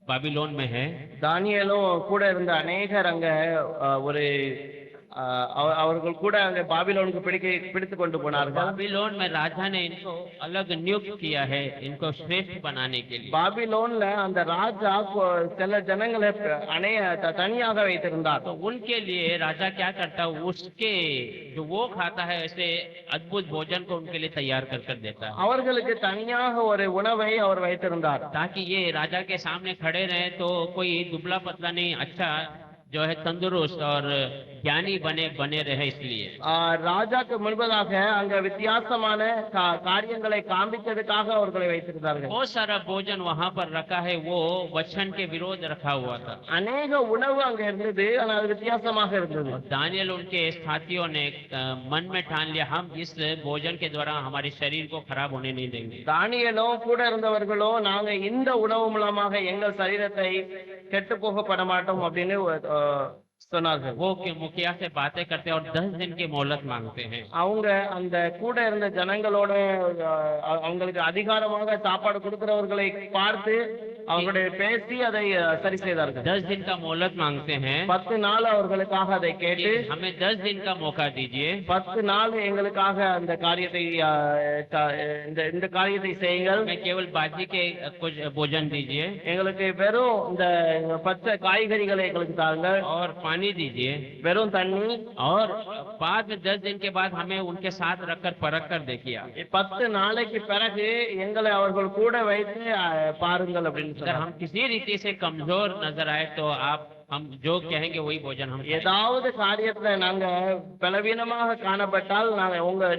बाबिलोन में है। தானியேலும் கூட இருந்த அநேகர் அங்க ஒரு அவர்கள் கூட அங்க பாபிலோனுக்கு பிடித்து கொண்டு போனார்கள். बाबिलोन में राजा ने इनको अलग नियुक्त किया है, इनको श्रेष्ठ बनाने के लिए। பாபிலோன்ல அந்த ராஜா சில ஜனங்களை தனியாக வைத்திருந்தார். तो उनके लिए राजा क्या करता है, उसके जो वो खाता है ऐसे अद्भुत भोजन को उनके लिए तैयार कर कर देता है, அவர்களுக்கு தனியாக ஒரு உணவை அவர் வைத்திருந்தார். ताकि ये राजा के सामने खड़े रहे तो कोई दुबला पतला नहीं, अच्छा जो है तंदुरुस्त और ज्ञानी बने रहे। इसलिए ராஜாக்கு முன்பதாக அங்க வித்தியாசமான காரியங்களை காண்பித்ததுக்காக அவர்களை வைத்திருந்தார்கள். बहुत सारा भोजन वहाँ पर रखा है, वो वचन के विरोध रखा हुआ था। அநேக உணவு அங்க இருந்தது, ஆனால் அது வித்தியாசமாக இருந்தது. दानियल उनके साथियों ने मन में ठान लिया, हम इस भोजन के द्वारा हमारे शरीर को खराब होने नहीं देंगे। தானியேலும் கூட இருந்தவர்களோ நாங்க இந்த உணவு மூலமாக எங்கள் சரீரத்தை கெட்டு போகப்பட மாட்டோம் அப்படின்னு சொன்னார்கள். वो के मुखिया से बातें करते और 10 दिन की मोहलत मांगते हैं। அவங்க அந்த கூட இருந்த ஜனங்களோட அவங்களுக்கு அதிகாரமாக சாப்பாடு கொடுக்கிறவர்களை பார்த்து அவங்களுடைய பேசி அதை சரி செய்தார்கள். 10 दिन का मोहलत मांगते हैं, 10 நாள் அவர்களுக்காக அதை கேட்டு, हमें 10 दिन का मौका दीजिए, 10 நாள் எங்களுக்காக அந்த காரியத்தை இந்த காரியத்தை செய்யுங்கள், हमें केवल बाजी के कुछ भोजन दीजिए எங்களுக்கு வெறும் இந்த பச்சை காய்கறிகளை எங்களுக்கு தாருங்கள், और पानी दीजिए, வெறும் தண்ணி, और बाद में 10 दिन के बाद हमें उनके साथ रखकर परख कर देखिए। 10 நாளைக்கு பிறகு எங்களை அவர்கள் கூட வைத்து பாருங்கள் அப்படின்னு अगर சொன்னார். हम किसी रीति से कमजोर नजर आए तो हम जो कहेंगे वही भोजन हम खाएंगे। ஏதாவது காரியத்துல நாங்க பலவீனமாக காணப்பட்டால்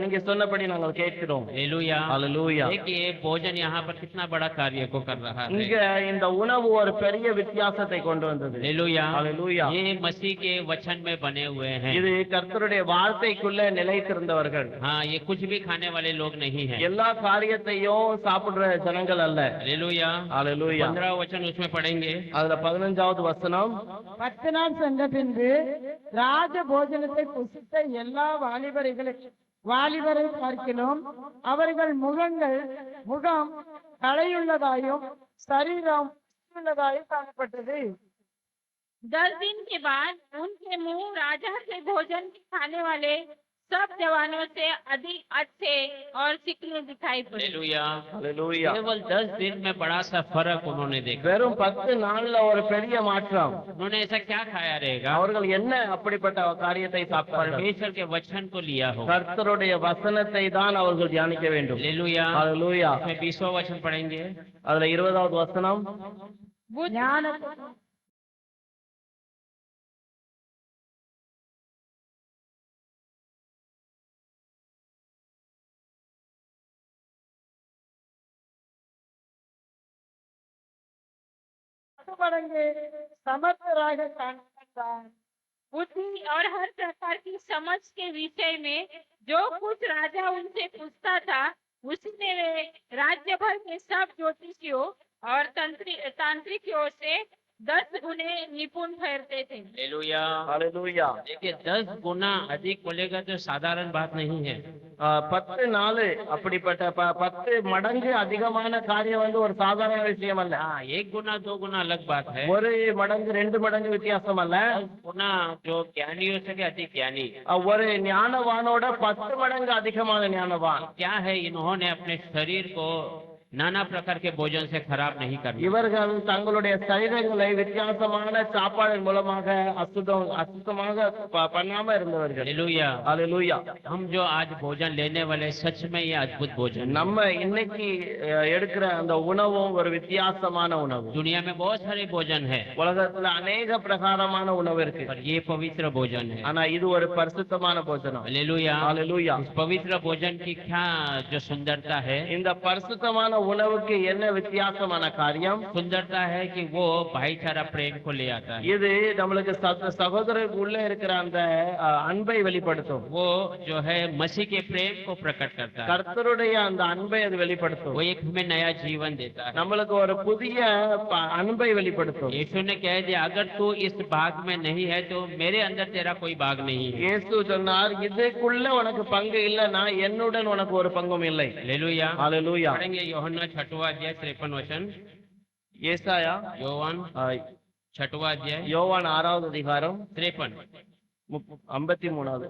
நீங்க சொன்னபடி நாங்கள் கேட்கிறோம். हालेलुया। ஹல்லேலூயா. देखिए भोजन यहाँ पर कितना बड़ा कार्य को कर रहा है। இங்க இந்த உணவு ஒரு பெரிய வித்தியாசத்தை கொண்டு வந்தது. हालेलुया। ஹல்லேலூயா. ये मसीह के वचन में बने हुए हैं। இது கர்த்தருடைய வார்த்தைக்குள்ள நிலைத்திருந்தவர்கள். हाँ, ये कुछ भी खाने वाले लोग नहीं हैं। எல்லா காரியத்தையும் சாப்பிடுற ஜனங்கள் அல்ல. हालेलुया। ஹல்லேலூயா. 15 वचन उसमें पढ़ेंगे। அதுல 15வது வசனம், 10 நாள் சென்ற பின்பு ராஜ போஜனத்தை புசித்த எல்லா வாலிபர்களுக்கும் வாலிபரை பார்க்கிலும் அவர்கள் முகம் களையுள்ளதாயும் சரீரம் உள்ளதாயும் காணப்பட்டது. 10 दिन के बाद उनके मुंह राजा के भोजन खाने वाले सब जवानों से अधिक अच्छे और चिकने दिखाई पड़े। हालेलुया। ஹalleluya. केवल 10 दिन में बड़ा सा फर्क उन्होंने देखा। வெறும் 10 நாள்ல ஒரு பெரிய மாற்றம். उन्होंने ऐसा क्या खाया रहेगा? அவர்கள் என்ன அப்படிப்பட்ட காரியத்தை சாப்பிட்டார்கள்? परमेश्वर के वचन को लिया हो। கர்த்தருடைய வசனத்தை தான் அவர்கள் தியானிக்க வேண்டும். हालेलुया। ஹalleluya. इसमें 20वां वचन पढ़ेंगे। அதுல 20வது வசனம், बुद्ध ஞானத்தை மடங்கு சமர்த்தராக காணப்பட்டார். बुद्धि और हर प्रकार की समझ के विषय में जो कुछ राजा उनसे पूछता था उसी में वे राज्य भर के सब ज्योतिषियों और तांत्रिकों से 10 गुने निपुण ठहरते थे। हालेलुया। ஹalleluya. देखिए 10 गुना अधिक बोलेगा तो साधारण बात नहीं है। 10 நாள் அப்படிப்பட்ட 10 மடங்கு அதிகமான காரியம் வந்து ஒரு சாதாரண விஷயம் அல்ல. हाँ, 1 गुना 2 गुना अलग बात है। ஒரு மடங்கு 2 மடங்கு வித்தியாசம் அல்ல. 10 गुना जो ज्ञानी हो सके अधिक ज्ञानी। ஒரு ஞானவானோட 10 மடங்கு அதிகமான ஞானவான். क्या है, इन्होंने अपने शरीर को नाना प्रकार के भोजन से खराब नहीं करना। இவர்கள் தங்களுடைய சரீரங்களை வித்தியாசமான சாப்பாடு மூலமாக அசுத்தமாக பண்ணாம இருந்தவர்கள். हालेलुया। ஹalleluya. हम जो आज भोजन लेने वाले सच में ये अद्भुत भोजन है। நம்ம இன்னைக்கு எடுக்கிற அந்த உணவும் ஒரு வித்தியாசமான உணவு. दुनिया में बहुत सारे भोजन है உலகத்துல अनेक பிரகாரமான உணவு இருக்கு. पर ये पवित्र भोजन है। ஆனா இது ஒரு பரிசுத்தமான போஜனம். हालेलुया। ஹalleluya. इस पवित्र भोजन की क्या जो सुंदरता है, இந்த பரிசுத்தமான உணவுக்கு என்ன வித்தியாசமான காரியம்? सुंदरता है कि वो भाईचारा प्रेम को ले आता है। இது நம்மளுக்கு சகோதரருக்கு உள்ள இருக்கிற அந்த அன்பை வெளிப்படுத்தும். वो जो है मसीह के प्रेम को प्रकट करता है। கர்த்தருடைய அந்த அன்பை அது வெளிப்படுத்தும். वो एक हमें नया जीवन देता है। நம்மளுக்கு ஒரு புதிய அன்பை வெளிப்படுத்தும். यीशु ने कह दिया, अगर तू इस भाग में नहीं है तो मेरे अंदर तेरा कोई भाग नहीं है। இயேசு சொன்னார், இதுக்குள்ள உனக்கு பங்கு இல்லைன்னா என்னுடன் உனக்கு ஒரு பங்கும் இல்லை. हालेलुया। ஹalleluya. पढ़ेंगे யோहन्ना 6वां अध्याय 53 वचन। ஏசாயா योवान 6वां अध्याय யோவான் 6வது அதிகாரம் 53। 53வது.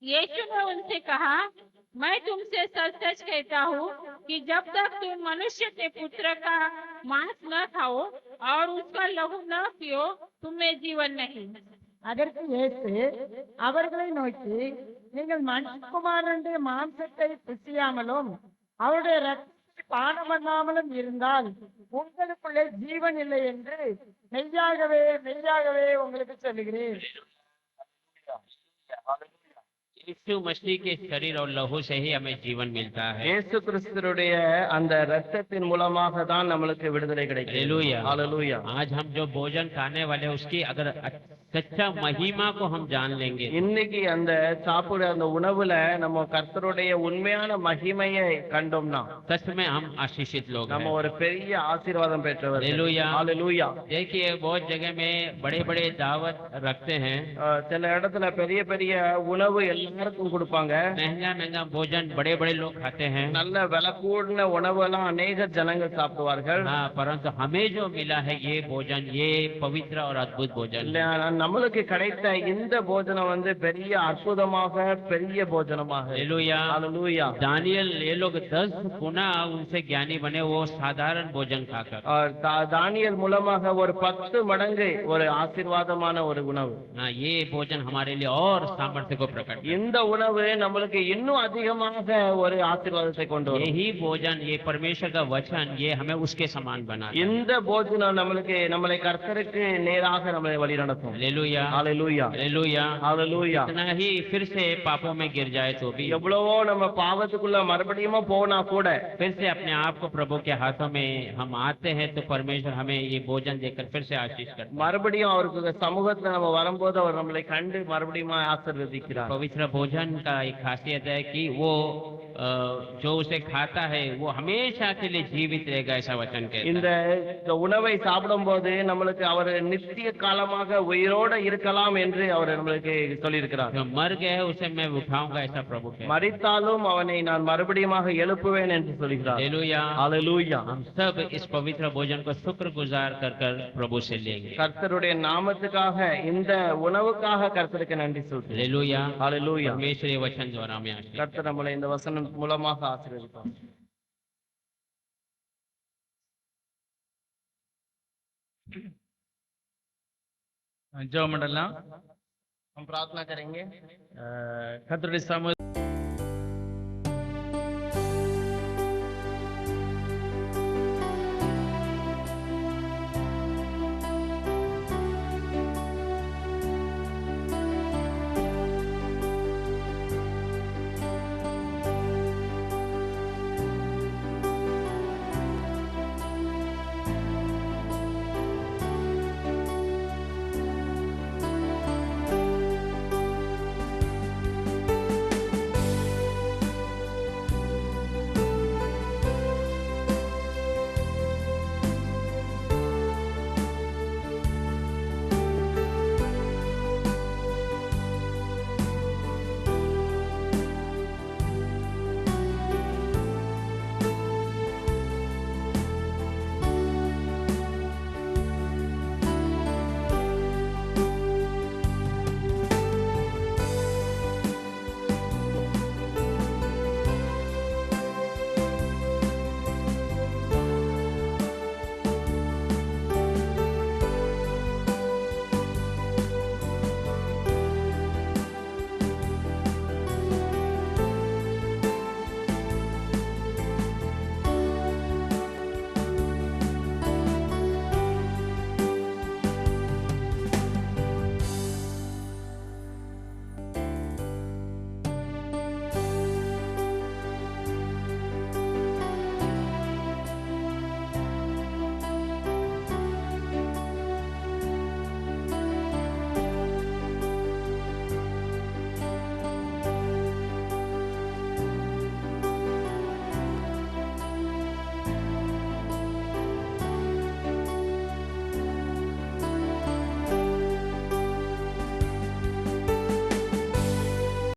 यीशु ने उनसे कहा, मैं तुमसे सच सच कहता हूँ कि जब तक तुम मनुष्य के पुत्र का मांस न खाओ और उसका लहू न पियो तुम्हें जीवन नहीं। அதற்கு இயேசு அவர்களை நோக்கி, நீங்கள் மனுஷகுமாரனுடைய மாம்சத்தை புசியாமலும் அவருடைய ரத்தத்தை பானம் பண்ணாமலும் இருந்தால் உங்களுக்குள்ளே ஜீவன் இல்லை என்று மெய்யாகவே மெய்யாகவே உங்களுக்கு சொல்லுகிறேன். यीशु मसीह के शरीर और लहू से ही हमें जीवन मिलता है। இயேசு கிறிஸ்துவுடைய அந்த இரத்தத்தின் மூலமாக தான் நம்மளுக்கு விடுதலை கிடைக்கும். हालेलुया। ஹalleluya. आज हम जो भोजन खाने वाले उसकी अगर सच्चा महिमा को हम जान लेंगे, இன்னைக்கு அந்த சாப்பிடுற அந்த உணவுல நம்ம கர்த்தருடைய உண்மையான மகிமையை கண்டோம்னா सच में हम आशीषित लोग நம்ம हैं। ஒரு பெரிய ஆசீர்வாதம் பெற்றவர். हालेलुया। ஹalleluya. देखिए बहुत जगह में बड़े बड़े दावत रखते हैं, சில இடத்துல பெரிய பெரிய உணவு எல்லாருக்கும் கொடுப்பாங்க. महंगा महंगा भोजन बड़े बड़े लोग खाते हैं। நல்ல விலை கூடின உணவெல்லாம் அநேக ஜனங்கள் சாப்பிடுவார்கள். हाँ, परंतु हमें जो मिला है ये भोजन, ये पवित्र और अद्भुत भोजन है। இல்ல, நம்மளுக்கு கிடைத்த இந்த போஜனம் வந்து பெரிய அற்புதமாக பெரிய போஜனமாக. हालेलुया। ஹalleluya. दानियल ये लोग 10 गुना उनसे ज्ञानी बने, वो साधारण भोजन खाकर। தானியேல் மூலமாக ஒரு 10 மடங்கு ஒரு ஆசீர்வாதமான ஒரு உணவு. हाँ, ये भोजन हमारे लिए और सामर्थ्य को प्रकट करता இந்த உணவு நம்மளுக்கு இன்னும் அதிகமாக ஒரு ஆசீர்வாதத்தை கொண்டு है। வரும். यही भोजन, ये परमेश्वर का वचन, ये हमें उसके समान बनाता है। இந்த போஜனம் நம்மளை கர்த்தருக்கு நேராக நம்மளை வழி நடத்தும். हालेलुया। ஹalleluya. हालेलुया। ஹalleluya. इतना ही फिर से पापों में गिर जाए तो भी எவ்வளவோ நம்ம பாவத்துக்குள்ள மறுபடியும் போனா கூட फिर से अपने आप को प्रभु के हाथों में हम आते हैं तो परमेश्वर हमें ये भोजन देकर फिर से आशीष करता है। மறுபடியும் அவருக்கு சமூகத்துல நம்ம வரும்போது அவர் நம்மளை கண்டு மறுபடியும் ஆசீர்வதிக்கிறார். पवित्र भोजन का एक खासियत है कि वो जो उसे खाता है वो हमेशा के लिए जीवित रहेगा, ऐसा वचन कहता இந்த है। இந்த உணவை சாப்பிடும்போது நம்மளுக்கு அவர் நித்திய காலமாக உயிரோட இருக்கலாம் என்று அவர் நம்மளுக்கு சொல்லியிருக்கிறார். जो मर गया है उसे मैं उठाऊंगा, ऐसा प्रभु कहता है। மரித்தாலும் அவனை நான் மறுபடியுமாக எழுப்புவேன் என்று சொல்கிறார். हालेलुया। ஹalleluya. हम सब इस पवित्र भोजन को शुक्रगुजार कर कर प्रभु से लेंगे। கர்த்தருடைய நாமத்துக்காக இந்த உணவுக்காக கர்த்தருக்கு நன்றி சொல்கிறேன். हालेलुया। ஹalleluya. परमेश्वर ये वचन द्वारा हमें आशीष கர்த்தர் நம்மளை இந்த வசனம் மூலமாக ஆசீர்வதிப்பார். ஜெபம் பண்ணலாம். हम प्रार्थना करेंगे. கர்த்தருடைய சமூக